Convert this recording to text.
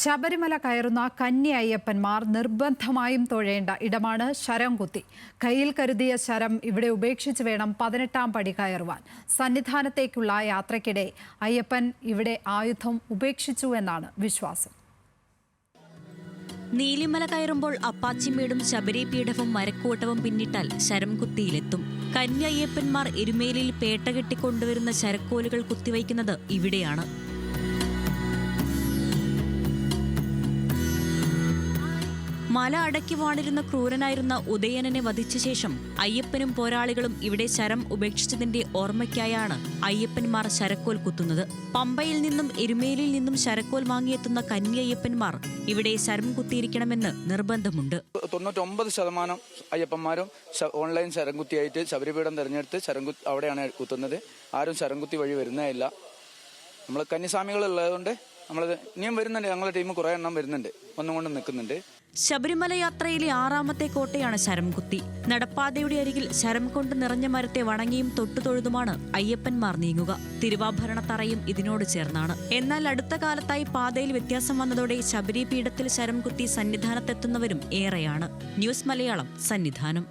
ശബരിമല കയറുന്ന കന്യ അയ്യപ്പന്മാർ നിർബന്ധമായും തൊഴേണ്ട ഇടമാണ് ശരംകുത്തി. കയ്യിൽ കരുതിയ ശരം ഇവിടെ ഉപേക്ഷിച്ച് വേണം 18ാം പടി കയറുവാൻ. സന്നിധാനത്തേക്കുള്ള യാത്രയ്ക്കിടെ അയ്യപ്പൻ ഇവിടെ ആയുധം ഉപേക്ഷിച്ചു എന്നാണ് വിശ്വാസം. നീലിമല കയറുമ്പോൾ അപ്പാച്ചിമേടും ശബരിപീഠവും മരക്കൂട്ടവും പിന്നിട്ടാൽ ശരംകുത്തിയിലെത്തും. കന്യ അയ്യപ്പന്മാർ എരുമേലിയിൽ പേട്ട കെട്ടിക്കൊണ്ടുവരുന്ന ശരക്കോലുകൾ കുത്തിവയ്ക്കുന്നത് ഇവിടെയാണ്. മല അടക്കി വാണിരുന്ന ക്രൂരനായിരുന്ന ഉദയനനെ വധിച്ച ശേഷം അയ്യപ്പനും പോരാളികളും ഇവിടെ ശരം ഉപേക്ഷിച്ചതിന്റെ ഓർമ്മയ്ക്കായാണ് അയ്യപ്പന്മാർ ശരക്കോൽ കുത്തുന്നത്. പമ്പയിൽ നിന്നും എരുമേലിയിൽ നിന്നും ശരക്കോൽ വാങ്ങിയെത്തുന്ന കന്യ അയ്യപ്പന്മാർ ഇവിടെ ശരം കുത്തിയിരിക്കണമെന്ന് നിർബന്ധമുണ്ട്. 99% അയ്യപ്പന്മാരും ഓൺലൈൻ ശരംകുത്തിയായിട്ട് ശബരിപീഠം തെരഞ്ഞെടുത്ത് അവിടെയാണ് കുത്തുന്നത്. ആരും ശരംകുത്തി വഴി വരുന്നേയില്ല. നമ്മൾ കന്യസ്വാമികളുള്ളതുകൊണ്ട് നമ്മൾ ഇനിയും വരുന്നുണ്ട്. ഞങ്ങളുടെ ടീം കുറേ എണ്ണം വരുന്നുണ്ട്, ഒന്നും കൊണ്ട് നിൽക്കുന്നുണ്ട്. ശബരിമല യാത്രയിലെ 6ാമത്തെ കോട്ടയാണ് ശരംകുത്തി. നടപ്പാതയുടെ അരികിൽ ശരം കൊണ്ട് നിറഞ്ഞ മരത്തെ വണങ്ങിയും തൊട്ടുതൊഴുതുമാണ് അയ്യപ്പന്മാർ നീങ്ങുക. തിരുവാഭരണത്തറയും ഇതിനോട് ചേർന്നാണ്. എന്നാൽ അടുത്ത കാലത്തായി പാതയിൽ വ്യത്യാസം വന്നതോടെ ശബരിപീഠത്തിൽ ശരംകുത്തി സന്നിധാനത്തെത്തുന്നവരും ഏറെയാണ്. ന്യൂസ് മലയാളം, സന്നിധാനം.